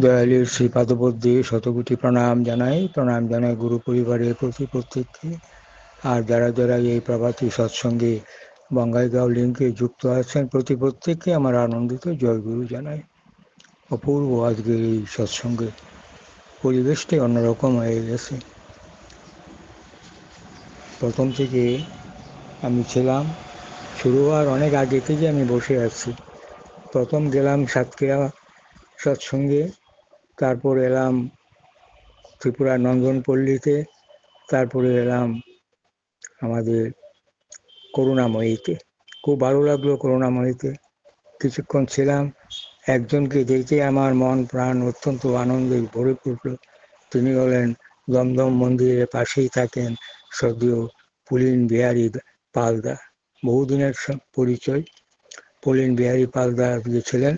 দয়ালের শ্রী পাদপদ্মে শতকোটি প্রণাম জানাই গুরু পরিবারের প্রত্যেককে। আর যারা যারা এই প্রভাতী সৎসঙ্গে বঙ্গাইগাঁও লিঙ্কে যুক্ত আছেন প্রত্যেককে আমার আনন্দিত জয়গুরু জানাই। অপূর্ব আজকের এই সৎসঙ্গের পরিবেশটাই অন্যরকম হয়ে গেছে। প্রথম থেকে আমি ছিলাম, শুরু হওয়ার অনেক আগে থেকে আমি বসে আছি। প্রথম গেলাম সাতক্ষীরা সৎসঙ্গে, তারপর এলাম ত্রিপুরা নন্দনপল্লীতে, তারপরে এলাম আমাদের করুণাময়ীতে। খুব ভালো লাগলো করুণাময়ীতে, কিছুক্ষণ ছিলাম। একজনকে দেখে আমার মন প্রাণ অত্যন্ত আনন্দে ভরে উঠল। তিনি হলেন দমদম মন্দিরের পাশেই থাকেন শ্রদ্ধেয় পুলিন বিহারী পালদা। বহুদিনের পরিচয়। পুলিন বিহারী পালদা ছিলেন,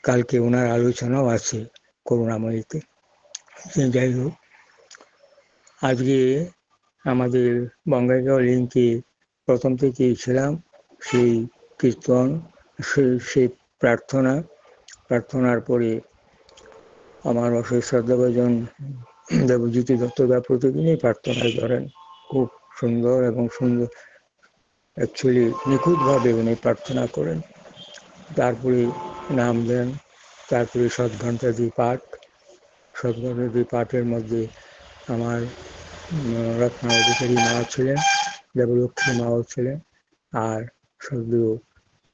কালকে ওনার আলোচনাও আছে করুণাময়ীতে। যাই হোক, আজকে আমাদের বঙ্গাইগাঁও লিঙ্কে প্রথম থেকেই ছিলাম। সেই কীর্তন, সেই প্রার্থনার পরে আমার অশেষ শ্রদ্ধাভাজন দেবজ্যোতি দত্তদা প্রতিদিনই প্রার্থনায় ধরেন। খুব সুন্দর এবং সুন্দর, অ্যাকচুয়ালি নিখুঁতভাবে উনি প্রার্থনা করেন। তারপরে নাম দেন, তারপরে সৎঘণ্টাদি পাঠ। সৎঘণ্টাদি পাঠের মধ্যে আমার রত্না অধিকারী মা ছিলেন, দেবলক্ষ্মী মাও ছিলেন, আর সদ্য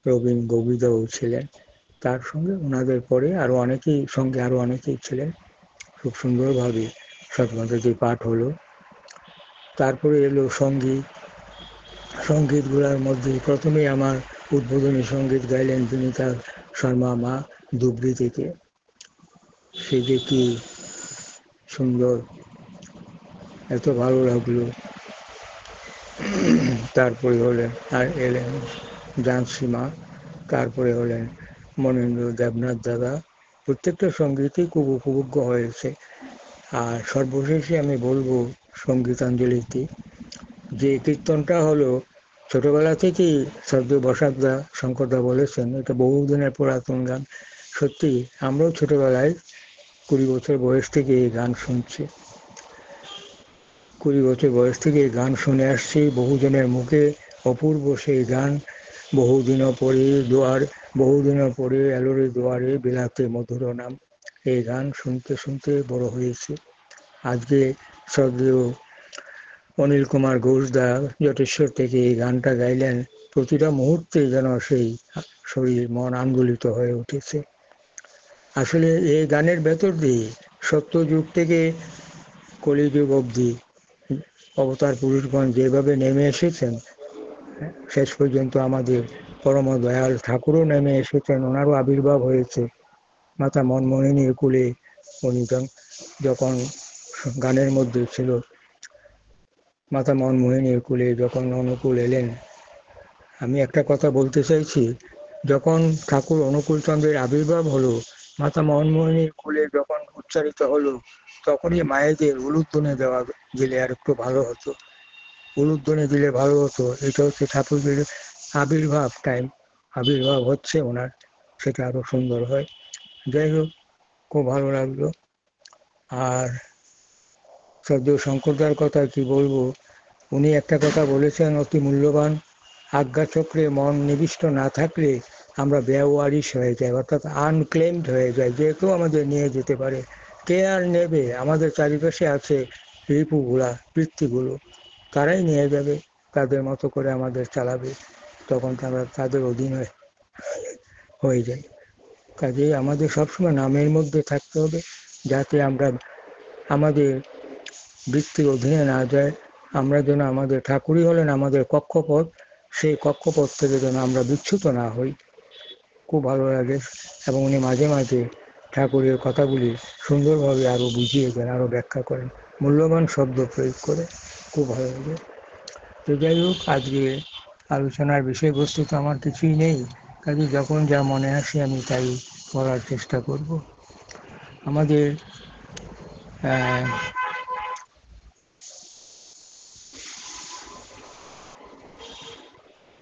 প্রবীণ গোবিদাও ছিলেন। তার সঙ্গে ওনাদের পরে আরও অনেকেই ছিলেন। খুব সুন্দরভাবে সৎঘণ্টাদি পাঠ হলো। তারপরে এলো সঙ্গীতগুলোর মধ্যে প্রথমেই আমার উদ্বোধনী সঙ্গীত গাইলেন বিনীতা শর্মা মা, ধুবড়ি থেকে। সে যে কি সুন্দর, এত ভালো লাগলো। তারপরে হলেন এলেন জানসী মা, তারপরে হলেন মনেন্দ্র দেবনাথ দাদা। প্রত্যেকটা সঙ্গীতেই খুব উপভোগ্য হয়েছে। আর সর্বশেষে আমি বলবো সঙ্গীতাঞ্জলিতে যে কীর্তনটা হলো, ছোটবেলা থেকেই শ্রদ্ধেয় বসাকদা শঙ্করদা বলেছেন এটা বহুদিনের পুরাতন গান। সত্যি আমরাও ছোটবেলায় 20 বছর বয়স থেকে এই গান শুনছি। 20 বছর বয়স থেকে এই গান শুনে আসছি বহুজনের মুখে। অপূর্ব সেই গান। বহুদিনও পরে এলোরে দুয়ারে বিলাতে মধুর নাম। এই গান শুনতে শুনতে বড় হয়েছে। আজকে শ্রদ্ধেয় অনিল কুমার ঘোষদা জটেশ্বর থেকে এই গানটা গাইলেন। প্রতিটা মুহূর্তে যেন সেই শরীর মন আন্দোলিত হয়ে উঠেছে। আসলে এই গানের ভেতর দিয়ে সত্যযুগ থেকে কলিযুগ অবধি অবতার পুরুষগণ যেভাবে নেমে এসেছেন, শেষ পর্যন্ত আমাদের পরম দয়াল ঠাকুরও নেমে এসেছেন, ওনারও আবির্ভাব হয়েছে মাতা মনমোহিনীর কুলে। উনি যখন গানের মধ্যে ছিল, মাতা মনমোহিনীর কুলে যখন অনুকূল এলেন। আমি একটা কথা বলতে চাইছি, যখন ঠাকুর অনুকূলচন্দ্রের আবির্ভাব হলো, মাতা মনমোহিনীর কুলে যখন উচ্চারিত হলো, তখনই মায়েদের উলুধ্বনি দেওয়া গেলে আর একটু ভালো হতো। উলুধ্বনি দিলে ভালো হতো। এটা হচ্ছে ঠাকুরের আবির্ভাব হচ্ছে ওনার, সেটা আরো সুন্দর হয়। যাই হোক, খুব ভালো লাগলো। আর শ্রদ্ধেয় শঙ্করদার কথা কি বলবো, উনি একটা কথা বলেছেন অতি মূল্যবান, আজ্ঞাচক্রে মন নিবিষ্ট না থাকলে আমরা বেওয়ারিশ হয়ে যাই, অর্থাৎ আনক্লেমড হয়ে যায়। যে কেউ আমাদের নিয়ে যেতে পারে, কে আর নেবে? আমাদের চারিপাশে আছে রিপুগুলা, বৃত্তিগুলো, তারাই নিয়ে যাবে, তাদের মতো করে আমাদের চালাবে, তখন আমরা তাদের অধীনে হয়ে যাই। কাজেই আমাদের সবসময় নামের মধ্যে থাকতে হবে, যাতে আমরা আমাদের বৃত্তির অধীনে না যায়। আমরা যেন আমাদের ঠাকুরই হলেন আমাদের কক্ষপথ, সেই কক্ষপথ থেকে যেন আমরা বিচ্যুত না হই। খুব ভালো লাগে। এবং উনি মাঝে মাঝে ঠাকুরের কথাগুলি সুন্দরভাবে আরও বুঝিয়ে দেন, আরও ব্যাখ্যা করেন, মূল্যবান শব্দ প্রয়োগ করে। খুব ভালো লাগে। তো যাই হোক, আজকে আলোচনার বিষয়বস্তু তো আমার কিছুই নেই, কাজে যখন যা মনে আসে আমি তাই বলার চেষ্টা করব। আমাদের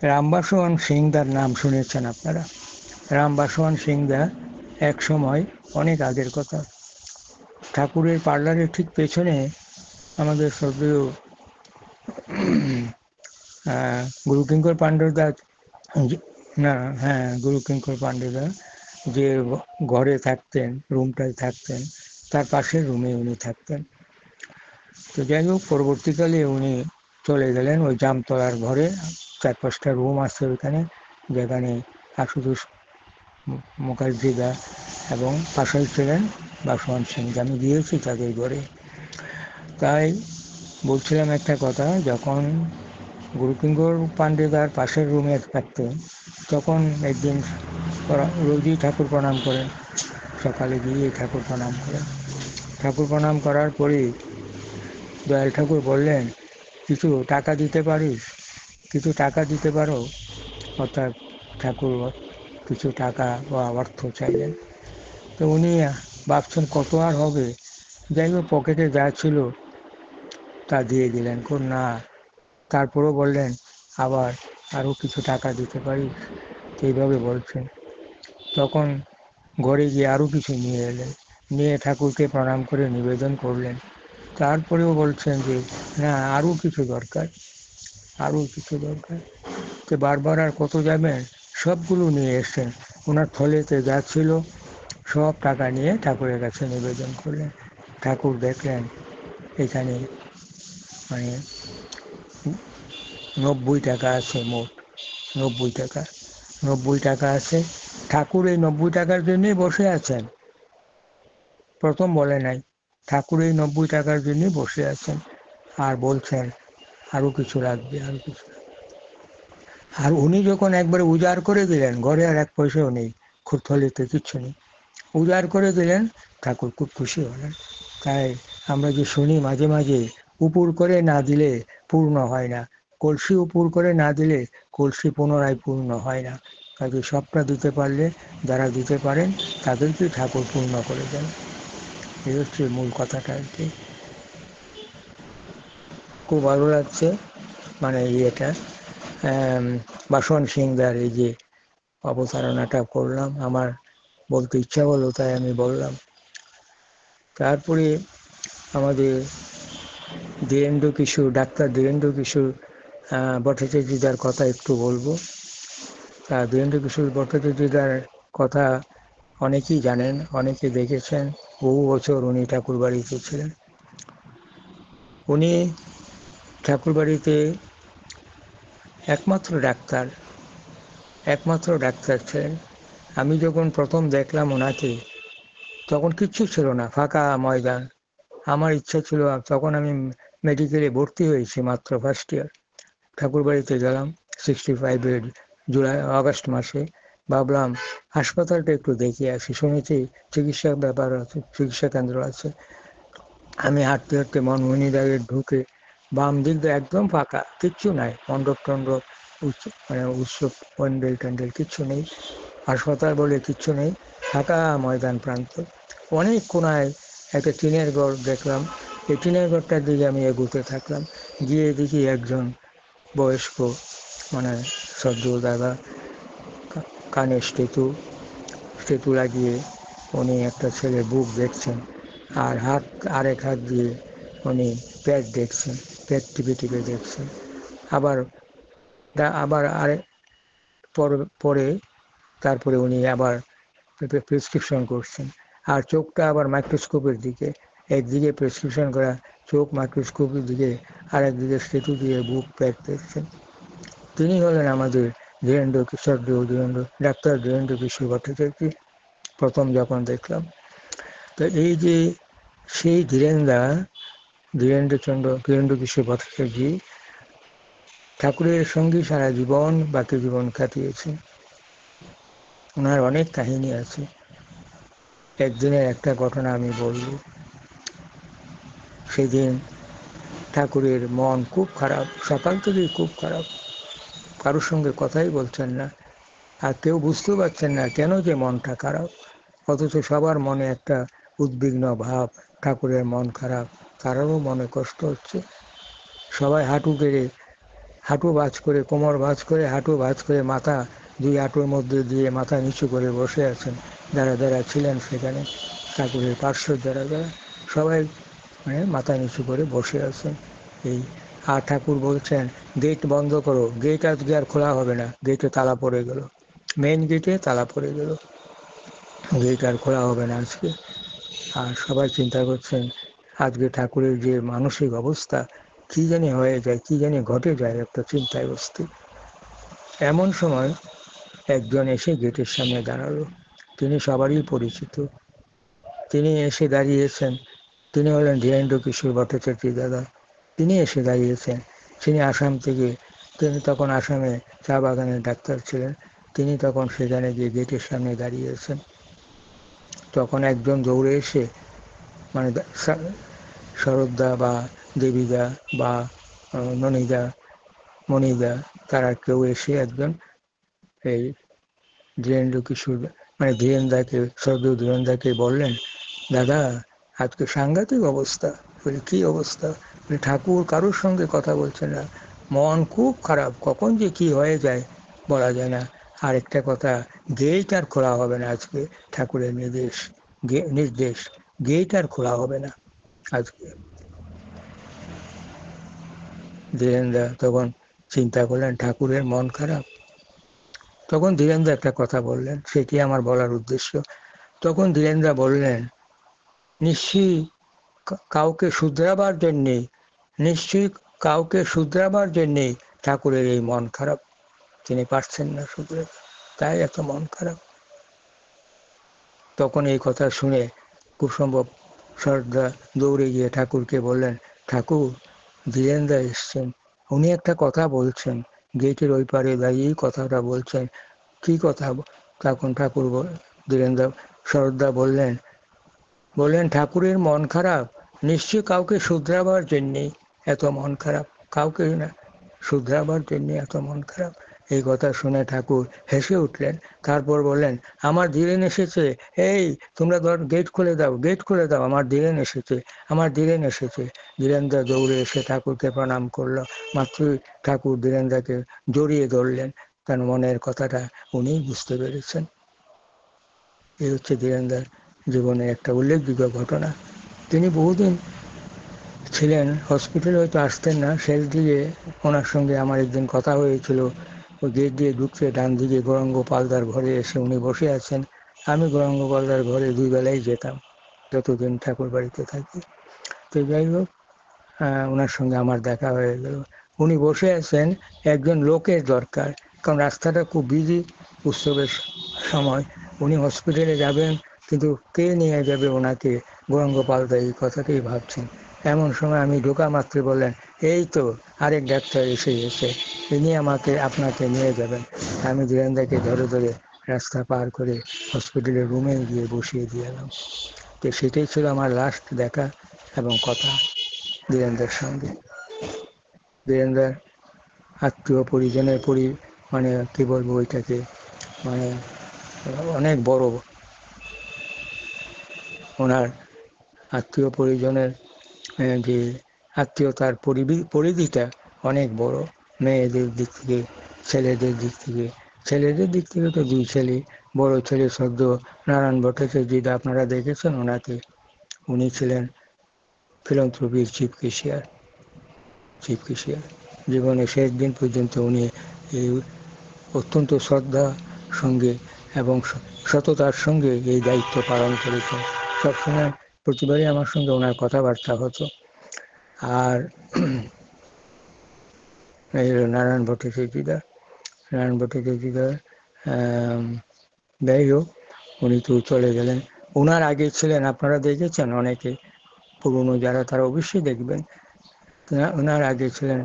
রামবাসোয়ান সিংদার নাম শুনেছেন আপনারা? রামবাসোয়ান সিংদা এক সময়, অনেক আগের কথা, ঠাকুরের পার্লারের ঠিক পেছনে আমাদের শ্রদ্ধেয় গুরুকিঙ্কর পাণ্ড্যদা, না হ্যাঁ গুরুকিঙ্কর পাণ্ড্যদা যে ঘরে থাকতেন, রুমটায় থাকতেন, তার পাশের রুমে উনি থাকতেন। তো যাই হোক, পরবর্তীকালে উনি চলে গেলেন ওই জামতলার ঘরে। 4-5টা রুম আছে ওইখানে, যেখানে আশুতোষ মুখার্জিদা এবং পাশাই ছিলেন বাসবন্ত সিং। আমি গিয়েছি তাদের ঘরে। তাই বলছিলাম একটা কথা, যখন গুরুকিঙ্কর পাণ্ড্যদার পাশের রুমে থাকতেন, তখন একদিন রোজই ঠাকুর প্রণাম করেন, সকালে গিয়ে ঠাকুর প্রণাম করেন। ঠাকুর প্রণাম করার পরে দয়াল ঠাকুর বললেন, কিছু টাকা দিতে পারিস, কিছু টাকা দিতে পারো? অর্থাৎ ঠাকুর কিছু টাকা বা অর্থ চাইলেন। তো উনি ভাবছেন কত আর হবে, যাই হোক পকেটে যা ছিল তা দিয়ে দিলেন। না, তারপরেও বললেন আবার আরও কিছু টাকা দিতে পারিস, এইভাবে বলছেন। তখন ঘরে গিয়ে আরও কিছু নিয়ে এলেন, নিয়ে ঠাকুরকে প্রণাম করে নিবেদন করলেন। তারপরেও বলছেন যে না, আরও কিছু দরকার, আরও কিছু দরকার। তো বারবার আর কত যাবেন, সবগুলো নিয়ে এসছেন। ওনার থলেতে যা ছিল সব টাকা নিয়ে ঠাকুরের কাছে নিবেদন করলেন। ঠাকুর দেখলেন এখানে মানে 90 টাকা আছে, মোট 90 টাকা, 90 টাকা আছে। ঠাকুর এই 90 টাকার জন্যই বসে আছেন, প্রথম বলে নাই, ঠাকুর এই 90 টাকার জন্যই বসে আছেন। আর বলছেন আরও কিছু লাগবে, আরও কিছু। আর উনি যখন একবারে উজাড় করে দিলেন, ঘরে আর এক পয়সাও নেই, থলিতে কিচ্ছু নেই, উজাড় করে দিলেন, ঠাকুর খুব খুশি হলেন। তাই আমরা যে শুনি মাঝে মাঝে, উপুর করে না দিলে পূর্ণ হয় না, কলসি উপুর করে না দিলে কলসি পুনরায় পূর্ণ হয় না। কাজে সবটা দিতে পারলে, যারা দিতে পারেন তাদেরকেই ঠাকুর পূর্ণ করে দেন। এই হচ্ছে মূল কথাটা আর কি। খুব ভালো লাগছে মানে ইয়েটা, বাসবন্ত সিংদার এই যে অবতারণাটা করলাম, আমার বলতে ইচ্ছা হলো তাই আমি বললাম। তারপরে আমাদের ধীরেন্দ্র কিশোর, ডাক্তার ধীরেন্দ্র কিশোর ভট্টাচার্যদার কথা একটু বলবো। ধীরেন্দ্র কিশোর ভট্টাচার্যদার কথা অনেকেই জানেন, অনেকে দেখেছেন। বহু বছর উনি ঠাকুর বাড়িতে ছিলেন। উনি ঠাকুর বাড়িতে একমাত্র ডাক্তার ছিলেন। আমি যখন প্রথম দেখলাম ওনাকে, তখন কিচ্ছু ছিল না, ফাঁকা ময়দান। আমার ইচ্ছা ছিল, তখন আমি মেডিকেলে ভর্তি হয়েছি মাত্র ফার্স্ট ইয়ার। ঠাকুর বাড়িতে গেলাম 65-এর আগস্ট মাসে। ভাবলাম হাসপাতালটা একটু দেখে আসি, শুনেছি চিকিৎসা ব্যাপার আছে, চিকিৎসা কেন্দ্র আছে। আমি হাঁটতে হাঁটতে মনমোহনীদারের ঢুকে বাম দিক দিয়ে একদম ফাঁকা, কিচ্ছু নাই, মণ্ডপ টণ্ডপ মানে উৎসব প্যান্ডেল ট্যান্ডেল কিচ্ছু নেই, হাসপাতাল বলে কিচ্ছু নেই, ফাঁকা ময়দান প্রান্ত। অনেক কোনায় একটা টিনের ঘর দেখলাম। এই টিনের ঘরটার দিকে আমি এগোতে থাকলাম, গিয়ে দেখি একজন বয়স্ক মানে শ্রদ্ধেয় দাদা, কানে স্টেটু লাগিয়ে উনি একটা ছেলে বুক দেখছেন, আর আরেক হাত দিয়ে উনি পেট দেখছেন, পেট টিপে টিপে দেখছেন। আবার আরেক পরে তারপরে উনি আবার প্রেসক্রিপশন করছেন, আর চোখটা আবার মাইক্রোস্কোপের দিকে, একদিকে প্রেসক্রিপশন করা চোখ মাইক্রোস্কোপের দিকে, আর একদিকে স্টেটু দিয়ে বুক পেট দেখছেন। তিনি হলেন আমাদের ডাক্তার ধীরেন্দ্র কিশোর ভট্টাচার্য। প্রথম যখন দেখলাম, তো এই যে সেই ধীরেন্দ্র কিশোর ভট্টাচার্য ঠাকুরের সঙ্গে সারা জীবন, বাকি জীবন কাটিয়েছেন। ওনার অনেক কাহিনী আছে। একদিনের একটা ঘটনা আমি বলব। সেদিন ঠাকুরের মন খুব খারাপ, সকাল থেকেই খুব খারাপ, কারোর সঙ্গে কথাই বলছেন না, আর কেউ বুঝতেও পারছেন না কেন যে মনটা খারাপ। অথচ সবার মনে একটা উদ্বিগ্ন ভাব, ঠাকুরের মন খারাপ, কারোরও মনে কষ্ট হচ্ছে। সবাই হাঁটু ভাঁজ করে, কোমর ভাঁজ করে, হাঁটু ভাঁজ করে, মাথা দুই হাঁটুর মধ্যে দিয়ে মাথা নিচু করে বসে আছেন যারা যারা ছিলেন সেখানে, ঠাকুরের পার্শ্ব যারা যারা। সবাই মানে মাথা নিচু করে বসে আছেন। এই আর ঠাকুর বলছেন, গেট বন্ধ করো, গেট আজকে আর খোলা হবে না, গেটে তালা পড়ে গেল, মেন গেটে তালা পড়ে গেল, গেট আর খোলা হবে না আজকে। আর সবাই চিন্তা করছেন আজকে ঠাকুরের যে মানসিক অবস্থা, কি জানি হয়ে যায়, কি জানি ঘটে যায়, একটা চিন্তায় অস্থির। এমন সময় একজন এসে গেটের সামনে দাঁড়ালো। তিনি সবারই পরিচিত। তিনি এসে দাঁড়িয়েছেন, তিনি হলেন ধীরেন্দ্র কিশোর ভট্টাচার্য দাদা। তিনি এসে দাঁড়িয়েছেন। তিনি আসাম থেকে, তিনি তখন আসামে চা বাগানের ডাক্তার ছিলেন। তিনি তখন সেখানে গিয়ে গেটের সামনে দাঁড়িয়েছেন। তখন একজন দৌড়ে এসে, মানে শরৎদা বা দেবীদা বা ননীদা মণিদা, তারা কেউ এসে একজন এই ধীরেন্দ্র কিশোর মানে ধীরেন্দাকে, শ্রদ্ধেয় ধীরেন্দাকে বললেন, দাদা আজকে সাংঘাতিক অবস্থা। বলি কী অবস্থা? বলি ঠাকুর কারোর সঙ্গে কথা বলছে না, মন খুব খারাপ, কখন যে কি হয়ে যায় বলা যায় না। আর একটা কথা, গেট আর খোলা হবে না আজকে, ঠাকুরের নির্দেশ, গেট আর খোলা হবে না আজকে। ধীরেন্দা তখন চিন্তা করলেন ঠাকুরের মন খারাপ। তখন ধীরেন্দা একটা কথা বললেন, সেটি আমার বলার উদ্দেশ্য। তখন ধীরেন্দা বললেন, নিশ্চয়ই কাউকে শুধরাবার জন্যে, নিশ্চয়ই কাউকে শুধরাবার জন্যে ঠাকুরের এই মন খারাপ, তিনি পারছেন না শুধরাতে, তাই এত মন খারাপ। তখন এই কথা শুনে খুব সম্ভব শরৎদা দৌড়ে গিয়ে ঠাকুরকে বললেন, ঠাকুর ধীরেন্দা এসছেন, উনি একটা কথা বলছেন, গেটের ওই পারে দাঁড়িয়েই কথাটা বলছেন। কি কথা? তখন ঠাকুর ধীরেন্দা শরৎদা বললেন ঠাকুরের মন খারাপ, নিশ্চয়ই কাউকে শুধরাবার জন্যে এত মন খারাপ, কাউকে না শুধরাবার জন্যে এত মন খারাপ। এই কথা শুনে ঠাকুর হেসে উঠলেন। তারপর বললেন, আমার ধীরেন এসেছে, এই তোমরা গেট খুলে দাও, গেট খুলে দাও, আমার ধীরেন এসেছে, আমার ধীরেন এসেছে। ধীরেন্দা দৌড়ে এসে ঠাকুরকে প্রণাম করলো। মাত্রই ঠাকুর ধীরেন্দাকে জড়িয়ে ধরলেন, তার মনের কথাটা উনিই বুঝতে পেরেছেন। এই হচ্ছে ধীরেন্দার জীবনের একটা উল্লেখযোগ্য ঘটনা। তিনি বহুদিন ছিলেন হসপিটালে, হয়তো আসতেন না, সেল দিয়ে ওনার সঙ্গে আমার একদিন কথা হয়েছিল। ওই গেট দিয়ে ঢুকছে, ডান দিকে গৌরাঙ্গ পালদার ঘরে এসে উনি বসে আছেন। আমি গৌরাঙ্গ পালদার ঘরে দুই বেলায় যেতাম যতদিন ঠাকুর বাড়িতে থাকি। তো যাই হোক, ওনার সঙ্গে আমার দেখা হয়ে গেল। উনি বসে আছেন, একজন লোকের দরকার, কারণ রাস্তাটা খুব বিজি, উৎসবের সময়। উনি হসপিটালে যাবেন, কিন্তু কে নিয়ে যাবে ওনাকে? গৌরাঙ্গ পালদা এই কথাটাই ভাবছেন। এমন সময় আমি ঢোকা মাত্র বললেন, এই তো আরেক ডাক্তার এসে গেছে, ইনি আপনাকে নিয়ে যাবেন। আমি ধীরেন্দাকে ধরে ধরে রাস্তা পার করে হসপিটালের রুমে গিয়ে বসিয়ে দিয়ে এলাম। তো সেটাই ছিল আমার লাস্ট দেখা এবং কথা ধীরেন্দার সঙ্গে। ধীরেন্দার আত্মীয় পরিজনের মানে কি বলবো ওইটাকে, মানে অনেক বড়, ওনার আত্মীয় পরিজনের যে আত্মীয়তার পরিধিটা অনেক বড়। মেয়েদের দিক থেকে, ছেলেদের দিক থেকে, ছেলেদের দিক থেকে তো দুই ছেলে, বড় ছেলে সদ্য নারায়ণ ভট্টাচার্য, আপনারা দেখেছেন ওনাকে, উনি ছিলেন ফিলান্থ্রপির চিফ কেশিয়ার। জীবনের শেষ দিন পর্যন্ত উনি এই অত্যন্ত শ্রদ্ধার সঙ্গে এবং সততার সঙ্গে এই দায়িত্ব পালন করেছেন। সবসময় প্রতিবারই আমার সঙ্গে ওনার কথাবার্তা হতো। আর এই নারায়ণ ভট্টাচার্যদা, যাই হোক, উনি তো চলে গেলেন। ওনার আগে ছিলেন, আপনারা দেখেছেন অনেকে, পুরনো যারা তারা অবশ্যই দেখবেন, ওনার আগে ছিলেন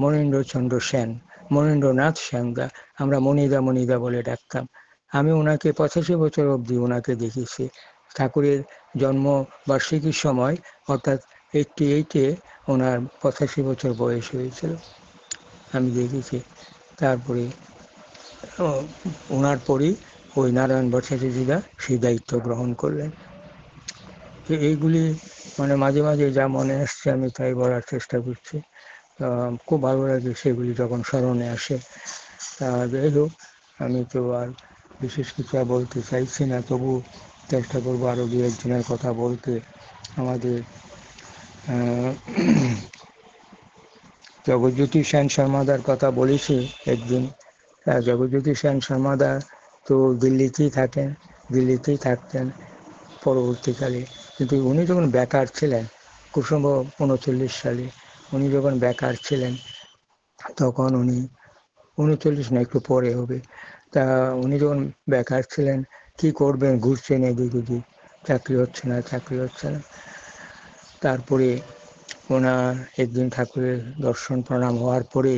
মনীন্দ্রচন্দ্র সেন, মনীন্দ্রনাথ সেনদা, আমরা মণিদা বলে ডাকতাম। আমি ওনাকে 85 বছর অবধি ওনাকে দেখেছি। ঠাকুরের জন্মবার্ষিকীর সময়, অর্থাৎ 88-এ ওনার 85 বছর বয়স হয়েছিল, আমি দেখেছি। তারপরে ওনার পরই ওই নারায়ণ ভট্টাচার্যরা সেই দায়িত্ব গ্রহণ করলেন। এইগুলি মানে মাঝে মাঝে যা মনে আসছে আমি তাই বলার চেষ্টা করছি। খুব ভালো লাগে সেগুলি যখন স্মরণে আসে। যাই হোক, আমি তো আর বিশেষ কিছু বলতে চাইছি না, তবু চেষ্টা করবো আরও দু একজনের কথা বলতে। আমাদের জগৎজ্যোতি সেন শর্মাদার কথা বলেছি একদিন। জগৎজ্যোতি সেন শর্মাদা তো দিল্লিতেই থাকতেন পরবর্তীকালে। কিন্তু উনি যখন বেকার ছিলেন, খুব সম্ভব 39 সালে উনি যখন বেকার ছিলেন, তখন উনি 39 না একটু পরে হবে, তা উনি যখন বেকার ছিলেন কি করবেন, ঘুরছেন এদিক ওদিক, চাকরি হচ্ছে না। তারপরে ওনার একদিন ঠাকুরের দর্শন প্রণাম হওয়ার পরে,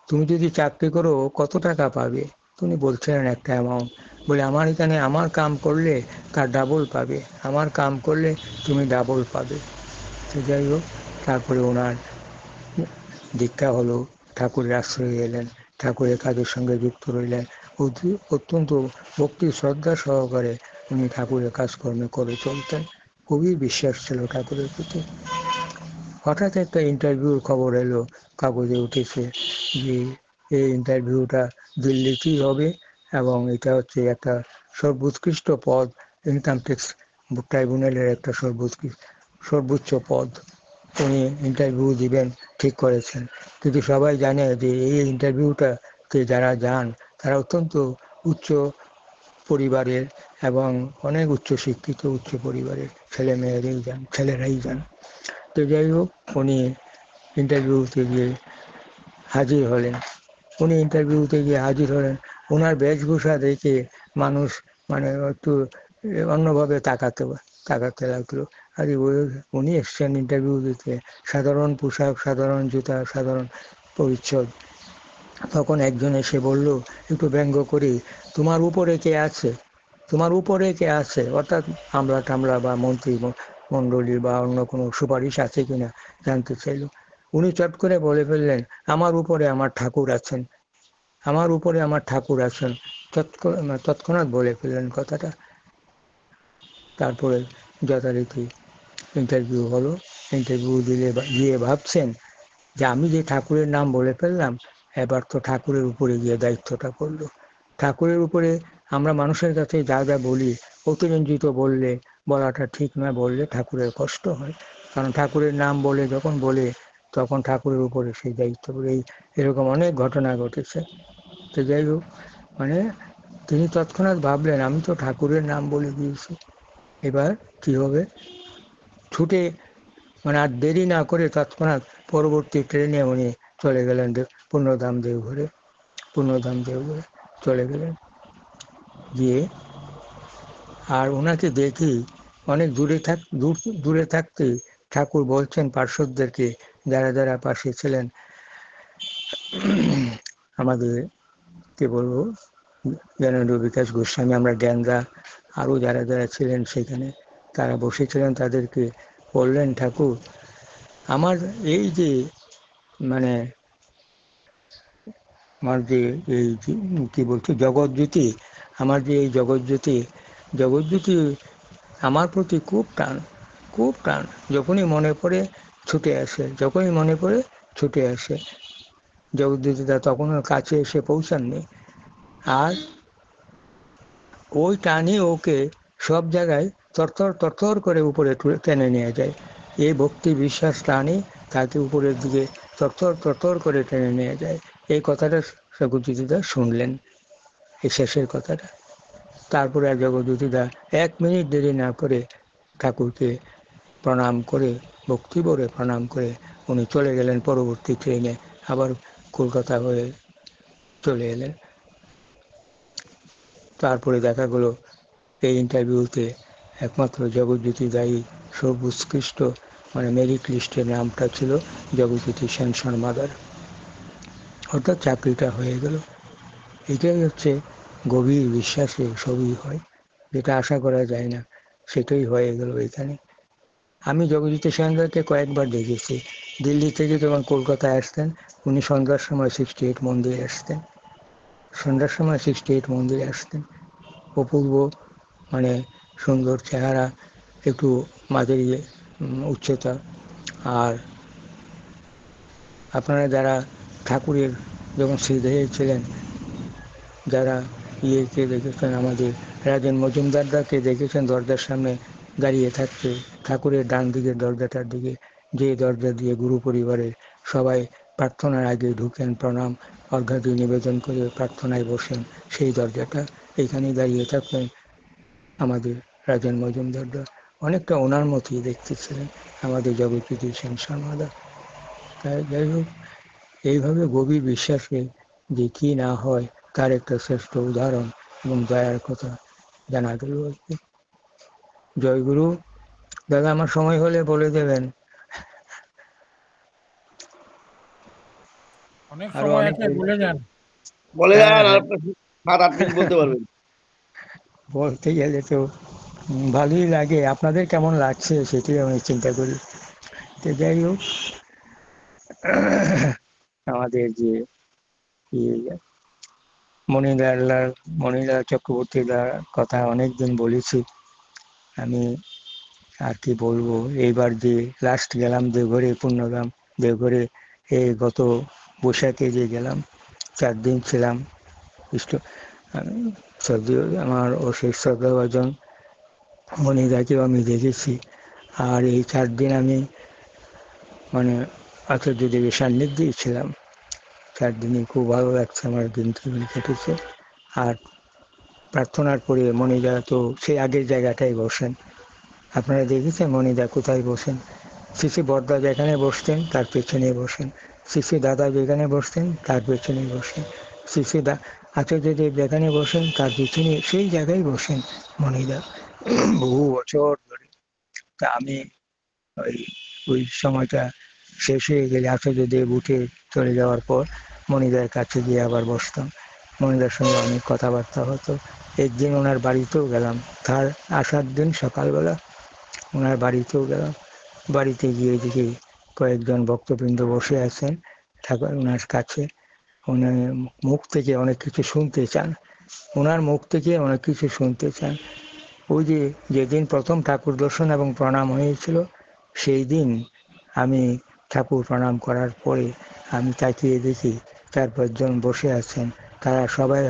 তুমি যদি চাকরি করো কত টাকা পাবে? তুমি বলছিলেন একটা অ্যামাউন্ট, বলে আমার এখানে আমার কাম করলে তার ডাবল পাবে, আমার কাম করলে তুমি ডাবল পাবে। তো যাই হোক, তারপরে ওনার দীক্ষা হলো, ঠাকুরের আশ্রয়ে এলেন, ঠাকুরের কাজের সঙ্গে যুক্ত রইলেন, অত্যন্ত ভক্তি শ্রদ্ধা সহকারে উনি ঠাকুরের কাজকর্মে করে চলতেন, খুবই বিশ্বাস ছিল ঠাকুরের প্রতি। হঠাৎ একটা ইন্টারভিউর খবর এলো, কাগজে উঠেছে যে এই ইন্টারভিউটা দিল্লিতেই হবে এবং এটা হচ্ছে একটা সর্বোৎকৃষ্ট পদ, ইনকাম ট্যাক্স ট্রাইব্যুনালের একটা সর্বোচ্চ পদ, উনি ইন্টারভিউ দিবেন ঠিক করেছেন। কিন্তু সবাই জানে যে এই ইন্টারভিউটাতে যারা যান তারা অত্যন্ত উচ্চ পরিবারের এবং অনেক উচ্চশিক্ষিত উচ্চ পরিবারের ছেলেরাই যান। তো যাই হোক, উনি ইন্টারভিউতে গিয়ে হাজির হলেন। ওনার বেশভূষা দেখে মানুষ মানে একটু অন্যভাবে তাকাতে লাগলো। আর উনি এসছেন ইন্টারভিউ দিতে, সাধারণ পোশাক, সাধারণ জুতা, সাধারণ পরিচ্ছদ। তখন একজন এসে বলল একটু ব্যঙ্গ করি, তোমার উপরে কে আছে, অর্থাৎ আমলা টামলা বা মন্ত্রী মণ্ডলী বা অন্য কোনো সুপারিশ আছে কিনা জানতে চাইল। উনি চট করে বলে ফেললেন, আমার উপরে আমার ঠাকুর আছেন। তৎক্ষণাৎ বলে ফেললেন কথাটা। তারপরে যথারীতি ইন্টারভিউ হলো। ইন্টারভিউ গিয়ে ভাবছেন যে আমি যে ঠাকুরের নাম বলে ফেললাম, এবার তো ঠাকুরের উপরে গিয়ে দায়িত্বটা পড়লো। ঠাকুরের উপরে আমরা মানুষের কাছে যা যা বলি, অতিরঞ্জিত বলাটা ঠিক নয়, বললে ঠাকুরের কষ্ট হয়। কারণ ঠাকুরের নাম বলে তখন ঠাকুরের উপরে সেই দায়িত্ব পড়ে। এরকম অনেক ঘটনা ঘটেছে। তো যাই হোক, মানে তিনি তৎক্ষণাৎ ভাবলেন আমি তো ঠাকুরের নাম বলে দিয়েছি, এবার কি হবে। ছুটে আর দেরি না করে তৎক্ষণাৎ পরবর্তী ট্রেনে উনি চলে গেলেন পুণ্যধাম দেওঘরে চলে গেলেন। গিয়ে আর ওনাকে দেখি অনেক দূরে থাকতে ঠাকুর বলছেন পার্শ্বদেরকে, যারা পাশে ছিলেন, আমাদের কি বলবো, জ্ঞানেন্দ্র বিকাশ গোস্বামী, আমরা জ্ঞানদা, আরও যারা ছিলেন সেখানে, তারা বসেছিলেন, তাদেরকে বললেন ঠাকুর আমার এই যে আমার যে এই কি বলছি জগৎজ্যোতি, আমার যে এই জগৎজ্যোতি আমার প্রতি খুব টান, যখনই মনে পড়ে ছুটে আসে। জগৎজ্যোতিদা তখনও কাছে এসে পৌঁছাননি, আর ওই টানই ওকে সব জায়গায় তরতর করে উপরে টেনে নিয়ে যায়। এই ভক্তি বিশ্বাস টানই তাকে উপরের দিকে তরতর করে টেনে নিয়ে যায়। এই কথাটা জগৎজ্যোতিদা শুনলেন, এই শেষের কথাটা। তারপরে আর জগৎজ্যোতিদা 1 মিনিট দেরি না করে ঠাকুরকে প্রণাম করে, ভক্তি ভরে প্রণাম করে উনি চলে গেলেন পরবর্তী ট্রেনে, আবার কলকাতা হয়ে চলে এলেন। তারপরে দেখা গেল এই ইন্টারভিউতে একমাত্র জগৎজ্যোতি দায়ী সর্বোৎকৃষ্ট মেরিট লিস্টের নামটা ছিল জগৎজ্যোতি সেন শর্মাদার, অর্থাৎ চাকরিটা হয়ে গেল। এটাই হচ্ছে গভীর বিশ্বাসে সবই হয়, যেটা আশা করা যায় না সেটাই হয়ে গেল এখানে। আমি জগৎজ্যোতি সেনদাকে কয়েকবার দেখেছি। দিল্লি থেকে যখন কলকাতায় আসতেন, উনি সন্ধ্যার সময় 68 মন্দিরে আসতেন। অপূর্ব সুন্দর চেহারা, একটু মাঝারি উচ্চতা। আর আপনারা যারা ঠাকুরের যখন শ্রীদেহে ছিলেন, যারা ইয়েকে দেখেছেন, আমাদের রাজেন মজুমদারদাকে দেখেছেন দরজার সামনে দাঁড়িয়ে থাকতে, ঠাকুরের ডান দিকের দরজাটার দিকে, যে দরজা দিয়ে গুরু পরিবারের সবাই প্রার্থনার আগে ঢুকেন, প্রণাম অর্ঘ্যাদি নিবেদন করে প্রার্থনায় বসেন, সেই দরজাটা এইখানেই দাঁড়িয়ে থাকতেন আমাদের রাজেন মজুমদারদা। অনেকটা ওনার মতোই দেখতে ছিলেন আমাদের জগৎজ্যোতি সেন শর্মাদা। তাই যাই হোক, এইভাবে গভীর বিশ্বাসে যে কি না হয় তার একটা শ্রেষ্ঠ উদাহরণ এবং দয়ার কথা জানা গেল আর কি। জয়গুরু। দাদা, আমার সময় হলে বলে দেবেন। অনেক আরো সময় অনেক আছে, বলে যান। বলে হ্যাঁ, যান, আর হ্যাঁ, 7-8 মিনিট বলতে পারবেন। বলতে গেলে তো ভালোই লাগে, আপনাদের কেমন লাগছে সেটাই আমি চিন্তা করি। তো যাই হোক, আমাদের যে মণিলাল চক্রবর্তীদার কথা অনেকদিন বলেছি আমি, আর কি বলবো। এইবার যে লাস্ট গেলাম দেওঘরে, পূর্ণগ্রাম দেওঘরে, এই গত বৈশাখে যে গেলাম, 4 দিন ছিলাম। যদিও আমার অশেষ শ্রদ্ধাভাজন মণিদাকেও আমি দেখেছি, আর এই 4 দিন আমি মানে আচার্যদেবের সান্নিধ্যেই ছিলাম। 4 দিনই খুব ভালো লাগছে আমার, দিনটি কেটেছে। আর প্রার্থনার পরে মণিদা তো সেই আগের জায়গাটায় বসেন, আপনারা দেখেছেন মণিদা কোথায় বসেন? শ্রী বড়দা যেখানে বসতেন তার পেছনে বসেন, শ্রী দাদা যেখানে বসতেন তার পেছনে বসেন, শ্রী আচার্যদেব যেখানে বসেন তার পেছনে সেই জায়গায় বসেন মণিদা বহু বছর ধরে। তা আমি ওই সময়টা শেষ হয়ে গেলে আচার্যদেব উঠে চলে যাওয়ার পর মণিদার কাছে গিয়ে আবার বসতাম, মণিদার সঙ্গে অনেক কথাবার্তা হতো। একদিন ওনার বাড়িতেও গেলাম, তার আসার দিন সকালবেলা ওনার বাড়িতেও গেলাম। বাড়িতে গিয়ে দেখি কয়েকজন ভক্তবৃন্দ বসে আছেন ঠাকুর ওনার কাছে। ওনার মুখ থেকে অনেক কিছু শুনতে চান, ওনার মুখ থেকে অনেক কিছু শুনতে চান। ওই যে যেদিন প্রথম ঠাকুর দর্শন এবং প্রণাম হয়েছিল, সেই দিন আমি ঠাকুর প্রণাম করার পরে আমি তাকিয়ে দেখি 4-5 জন বসে আছেন, তারা সবাই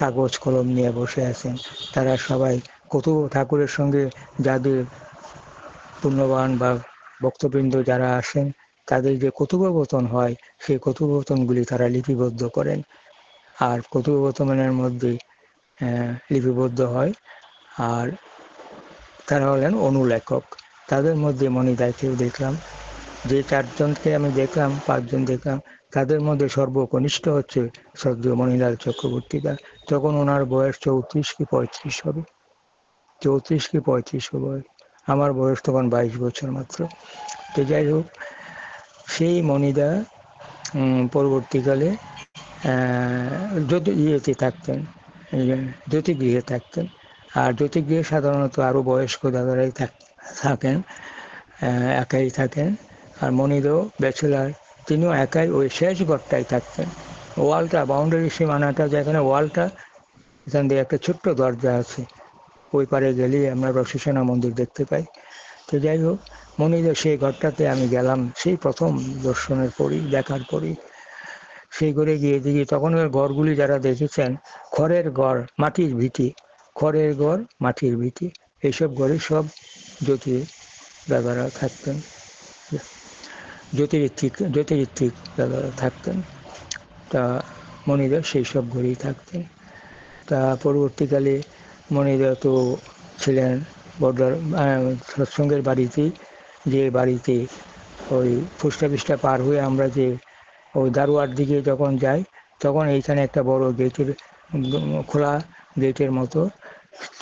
কাগজ কলম নিয়ে বসে আছেন। তারা সবাই কত ঠাকুরের সঙ্গে যাদের পুণ্যবান বা ভক্তবৃন্দ যারা আসেন তাদের যে কথোপকথন হয়, সেই কথোপকথনগুলি তারা লিপিবদ্ধ করেন। আর কথোপকথনের মধ্যে লিপিবদ্ধ হয়, আর তারা হলেন অনুলেখক। তাদের মধ্যে মণিদাকেও দেখলাম। যে 4 জনকে আমি দেখলাম, 5 জন দেখলাম, তাদের মধ্যে সর্বকনিষ্ঠ হচ্ছে শ্রদ্ধেয় মণিলাল চক্রবর্তীদা। তখন ওনার বয়স 34 কি 35 হবে, 34 কি 35 হবে। আমার বয়স তখন 22 বছর মাত্র। তো যাই হোক, সেই মণিদা পরবর্তীকালে ইয়েতে থাকতেন, জ্যোতিগৃহে থাকতেন। আর জ্যোতিগৃহে সাধারণত আরও বয়স্ক দাদারাই থাকেন, একাই থাকেন। আর মণিদও ব্যাচেলার, তিনিও একাই ওই শেষ ঘরটায় থাকতেন। ওয়ালটা, বাউন্ডারি সীমানাটা যেখানে ওয়ালটা, এখান দিয়ে একটা ছোট্ট দরজা আছে, ওই পারে গেলেই আমরা রসিসোনা মন্দির দেখতে পাই। তো যাই হোক, মণিদের সেই ঘরটাতে আমি গেলাম সেই প্রথম দর্শনের পরই, দেখার পরই। সেই ঘরে গিয়ে দেখি তখন ওই ঘরগুলি যারা দেখেছেন, খড়ের ঘর, মাটির ভিটি, খড়ের ঘর, মাটির ভিটি, এইসব ঘরে সব জ্যোতি দাদারা থাকতেন, জ্যোতিরিত্বিক দাদারা থাকতেন। তা মণিদা সেই সব ঘরেই থাকতেন। তা পরবর্তীকালে মণিদা তো ছিলেন বর্দার সৎসঙ্গের বাড়িতেই, যে বাড়িতে ওই পোস্ট অফিসটা পার হয়ে আমরা যে ওই দারোয়ার দিকে যখন যাই, তখন এইখানে একটা বড় গেটের খোলা গেটের মতো,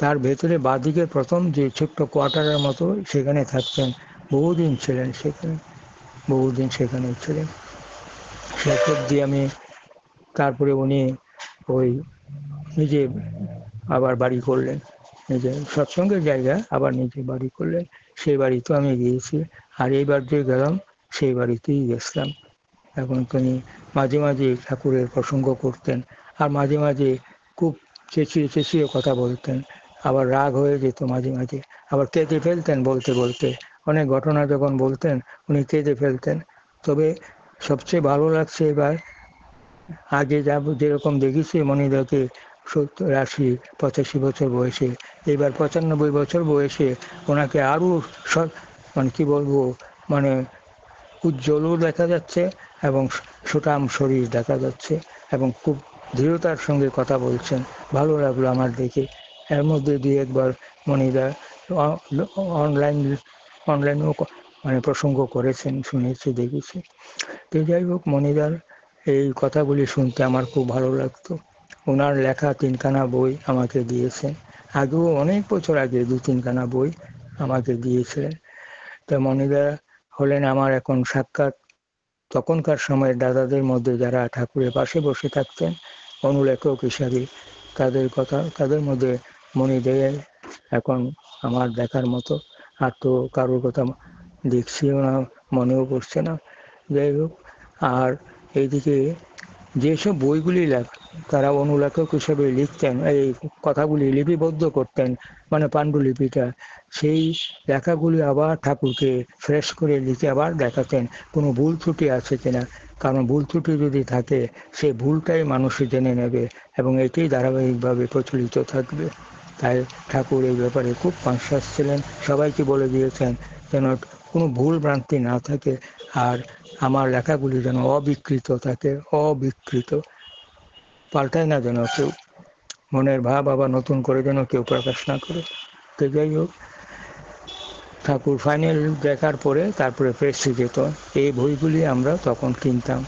তার ভেতরে বাঁদিকে প্রথম যে ছোট্ট কোয়ার্টারের মতো, সেখানে থাকতেন। বহুদিন ছিলেন সেখানে, বহুদিন সেখানে ছিলেন। শেষ অবধি আমি, তারপরে উনি ওই নিজে আবার বাড়ি করলেন, নিজে সৎসঙ্গের জায়গা আবার নিজে বাড়ি করলেন। সেই বাড়িতেও আমি গিয়েছি, আর এইবার যে গেলাম সেই বাড়িতেই গেছিলাম। এখন তিনি মাঝে মাঝে ঠাকুরের প্রসঙ্গ করতেন, আর মাঝে মাঝে খুব চেঁচিয়ে চেঁচিয়ে কথা বলতেন, আবার রাগ হয়ে যেত মাঝে মাঝে, আবার কেঁদে ফেলতেন বলতে বলতে। অনেক ঘটনা যখন বলতেন উনি কেঁদে ফেলতেন। তবে সবচেয়ে ভালো লাগছে এবার, আগে যেরকম দেখেছি মণিদাকে 70, 80, 85 বছর বয়সে, এবার 95 বছর বয়সে ওনাকে আরও মানে কি বলবো, মানে উজ্জ্বলও দেখা যাচ্ছে এবং সুঠাম শরীর দেখা যাচ্ছে এবং খুব দৃঢ়তার সঙ্গে কথা বলছেন। ভালো লাগলো আমার দেখে। এর মধ্যে দিয়ে একবার মনিদা অনলাইনেও মানে প্রসঙ্গ করেছেন, শুনেছি, দেখেছি। তো যাই হোক, মনিদার এই কথাগুলি শুনতে আমার খুব ভালো লাগতো। ওনার লেখা 3খানা বই আমাকে দিয়েছেন, আগেও অনেক বছর আগে 2-3খানা বই আমাকে দিয়েছিলেন। তো মনিদা হলেন আমার এখন সাক্ষাৎ তখনকার সময়ের দাদাদের মধ্যে যারা ঠাকুরের পাশে বসে থাকতেন অনুলেখক হিসাবে, তাদের মধ্যে মনিদা এখন আমার দেখার মতো। আর তো কারোর কথা দেখছিও না, মনেও পড়ছে না। যাই হোক, আর এইদিকে যেসব বইগুলি তারা অনুলেখক হিসেবে লিখতেন, এই কথাগুলি লিপিবদ্ধ করতেন, মানে পাণ্ডুলিপিটা, সেই লেখাগুলি আবার ঠাকুরকে ফ্রেশ করে লিখে আবার দেখাতেন কোনো ভুল ত্রুটি আছে কিনা। কারণ ভুল ত্রুটি যদি থাকে, সেই ভুলটাই মানুষ জেনে নেবে এবং এটাই ধারাবাহিকভাবে প্রচলিত থাকবে। তাই ঠাকুর এই ব্যাপারে খুব কনসাস ছিলেন, সবাইকে বলে দিয়েছেন যেন কোনো ভুল ভ্রান্তি না থাকে, আর আমার লেখাগুলি যেন অবিকৃত থাকে, অবিকৃত, পাল্টায় না যেন কেউ, মনের ভাব আবার নতুন করে যেন কেউ প্রকাশ না করে। তো যাই হোক, ঠাকুর ফাইনাল দেখার পরে তারপরে প্রেসে যেত। এই বইগুলি আমরা তখন কিনতাম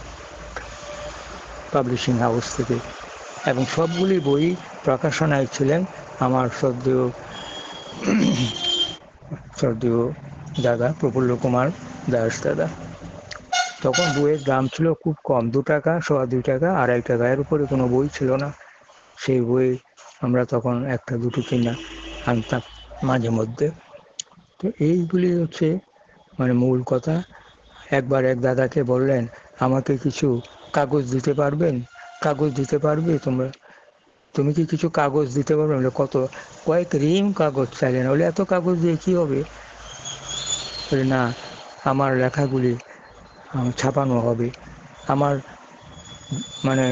পাবলিশিং হাউস থেকে, এবং সবগুলি বই প্রকাশনায় ছিলেন আমার শ্রদ্ধেয় দাদা প্রফুল্ল কুমার দাস দাদা। তখন বইয়ের দাম ছিল খুব কম, 2 টাকা, 2.25 টাকা, 2.5 টাকা, এর উপরে কোনো বই ছিল না। সেই বই আমরা তখন 1-2টি কিনা আনতাম মাঝে মধ্যে। তো এইগুলি হচ্ছে মানে মূল কথা। একবার এক দাদাকে বললেন, আমাকে কিছু কাগজ দিতে পারবেন? কাগজ দিতে পারবে তুমি কি কিছু কাগজ দিতে পারবে? কত? কয়েক রিম কাগজ চাইলেন। বলে এত কাগজ দিয়ে কী হবে? বলে না, আমার লেখাগুলি ছাপানো হবে, আমার মানে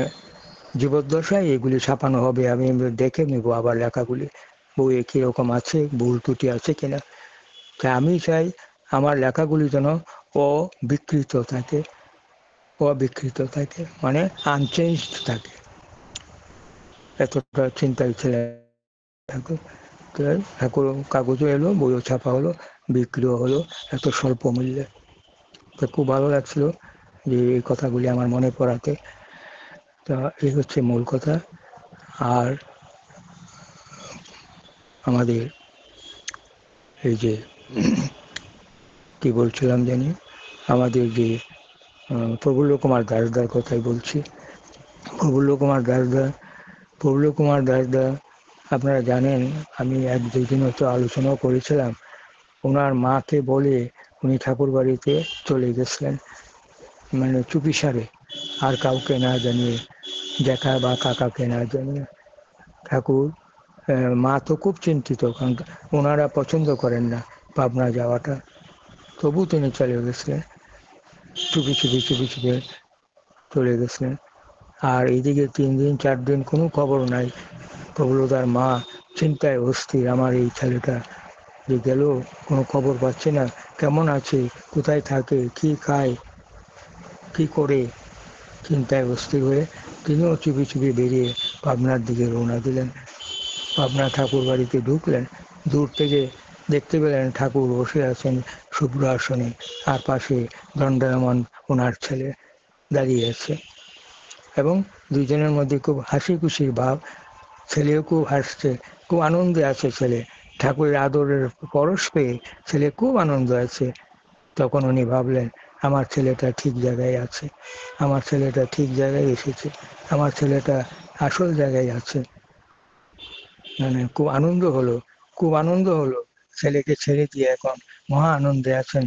জীবদ্দশায় এগুলি ছাপানো হবে, আমি দেখে নেব আবার লেখাগুলি বইয়ে কীরকম আছে, ভুল ত্রুটি আছে কিনা। তাই আমি চাই আমার লেখাগুলি যেন অবিকৃত থাকে, অবিকৃত থাকে মানে আনচেঞ্জড থাকে, এতটা চিন্তায় ছিলেন ঠাকুর। ঠাকুর কাগজও এলো, বইও ছাপা হলো, বিক্রিও হলো এত স্বল্প মূল্যে। তো খুব ভালো লাগছিল যে এই কথাগুলি আমার মনে পড়াতে। তা এই হচ্ছে মূল কথা। আর আমাদের এই যে কি বলছিলাম জানি, আমাদের যে প্রফুল্ল কুমার দাসদার কথাই বলছি। প্রফুল্ল কুমার দাসদা আপনারা জানেন, আমি 1-2 দিন হয়তো আলোচনাও করেছিলাম, ওনার মাকে বলে উনি ঠাকুর বাড়িতে চলে গেছিলেন, মানে চুপিসারে, আর কাউকে না জানিয়ে, দেখা বা কাকাকে না জানিয়ে। ঠাকুর মা তো খুব চিন্তিত, কারণ ওনারা পছন্দ করেন না পাবনা যাওয়াটা, তবু তিনি চলে গেছিলেন, চুপি চুপি চলে গেছিলেন। আর এদিকে 3 দিন 4 দিন কোনো খবর নাই। প্রফুল্লদার মা চিন্তায় অস্থির, আমার এই ছেলেটা যে গেল, কোনো খবর পাচ্ছে না, কেমন আছে, কোথায় থাকে, কি খায়, কি করে, চিন্তায় অস্থির হয়ে তিনিও চুপি বেরিয়ে পাবনার দিকে রওনা দিলেন। পাবনা ঠাকুর বাড়িতে ঢুকলেন, দূর থেকে দেখতে পেলেন ঠাকুর বসে আছেন শুভ্র আসনে, আর পাশে দণ্ডায়মান ওনার ছেলে দাঁড়িয়ে আছে, এবং দুইজনের মধ্যে খুব হাসি খুশির ভাব। ছেলেও খুব হাসছে, খুব আনন্দে আছে ছেলে, ঠাকুরের আদরের পরশ পেয়ে ছেলে খুব আনন্দ আছে। তখন উনি ভাবলেন, আমার ছেলেটা ঠিক জায়গায় আছে, আমার ছেলেটা ঠিক জায়গায় এসেছে, আমার ছেলেটা আসল জায়গায় আছে। মানে খুব আনন্দ হলো, খুব আনন্দ হলো। ছেলেকে ছেড়ে দিয়ে এখন মহা আনন্দে আছেন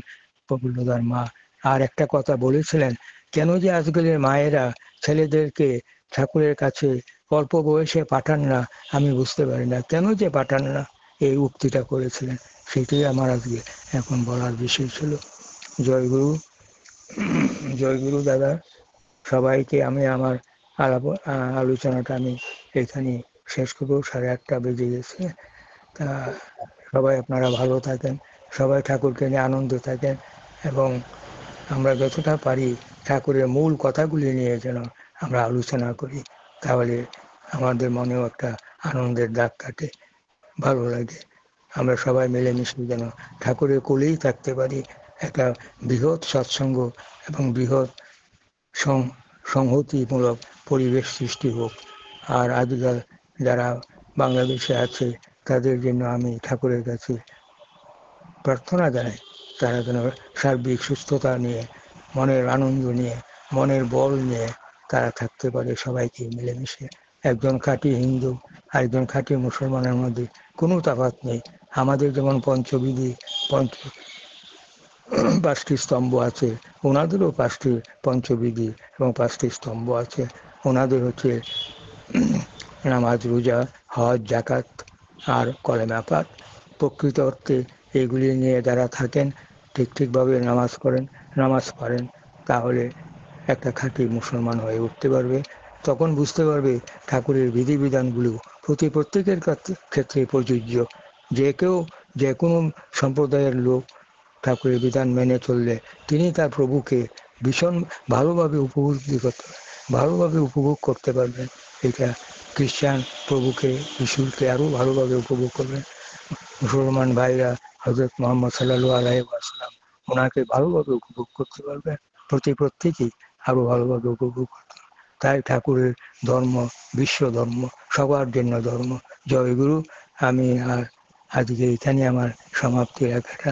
প্রফুল্লদার মা। আর একটা কথা বলেছিলেন, কেন যে আজকালের মায়েরা ছেলেদেরকে ঠাকুরের কাছে অল্প বয়সে পাঠান না, আমি বুঝতে পারি না, কেন যে পাঠান না, এই উক্তিটা করেছিলেন। সেটাই আমার আজকে এখন বলার বিষয় ছিল। জয়গুরু, জয়গুরু দাদা। সবাইকে আমি আমার আলোচনাটা আমি এখানে শেষ করবো, 1:30 বেজে গেছে। তা সবাই আপনারা ভালো থাকেন, সবাই ঠাকুরকে নিয়ে আনন্দে থাকেন, এবং আমরা যতটা পারি ঠাকুরের মূল কথাগুলি নিয়ে যেন আমরা আলোচনা করি, তাহলে আমাদের মনেও একটা আনন্দের দাগ কাটে, ভালো লাগে। আমরা সবাই মিলেমিশে যেন ঠাকুরের কোলেই থাকতে পারি, একটা বৃহৎ সৎসঙ্গ এবং বৃহৎ সংহতিমূলক পরিবেশ সৃষ্টি হোক। আর আজকাল যারা বাংলাদেশে আছে তাদের জন্য আমি ঠাকুরের কাছে প্রার্থনা জানাই, তারা যেন সার্বিক সুস্থতা নিয়ে, মনের আনন্দ নিয়ে, মনের বল নিয়ে তারা থাকতে পারে সবাইকে মিলেমিশে। একজন খাঁটি হিন্দু আর একজন খাঁটি মুসলমানের মধ্যে কোনো তফাৎ নেই। আমাদের যেমন পঞ্চবিধি, 5টি স্তম্ভ আছে, ওনাদেরও 5টি পঞ্চবিধি এবং 5টি স্তম্ভ আছে। ওনাদের হচ্ছে নামাজ, রোজা, হজ, জাকাত আর কলেমা পাঠ। প্রকৃত অর্থে এগুলি নিয়ে যারা থাকেন, ঠিকভাবে নামাজ করেন, নামাজ পড়েন, তাহলে একটা খাঁটি মুসলমান হয়ে উঠতে পারবে। তখন বুঝতে পারবে ঠাকুরের বিধিবিধানগুলো প্রত্যেকের ক্ষেত্রে প্রযোজ্য। যে কেউ, যে কোনো সম্প্রদায়ের লোক ঠাকুরের বিধান মেনে চললে তিনি তার প্রভুকে ভীষণ ভালোভাবে উপভোগ করতে পারবেন। এটা খ্রিস্টান প্রভুকে, যিশুকে আরও ভালোভাবে উপভোগ করবেন। মুসলমান ভাইরা হযরত মুহাম্মদ সাল্লাল্লাহু আলাইহি ওয়াসাল্লাম ওনাকে ভালোভাবে উপভোগ করতে পারবেন, প্রত্যেকেই আরও ভালোভাবে উপভোগ করতে। তাই ঠাকুরের ধর্ম বিশ্ব ধর্ম, সবার জন্য ধর্ম। জয় গুরু। আমি আজকে এখানে আমার সমাপ্তি রেখে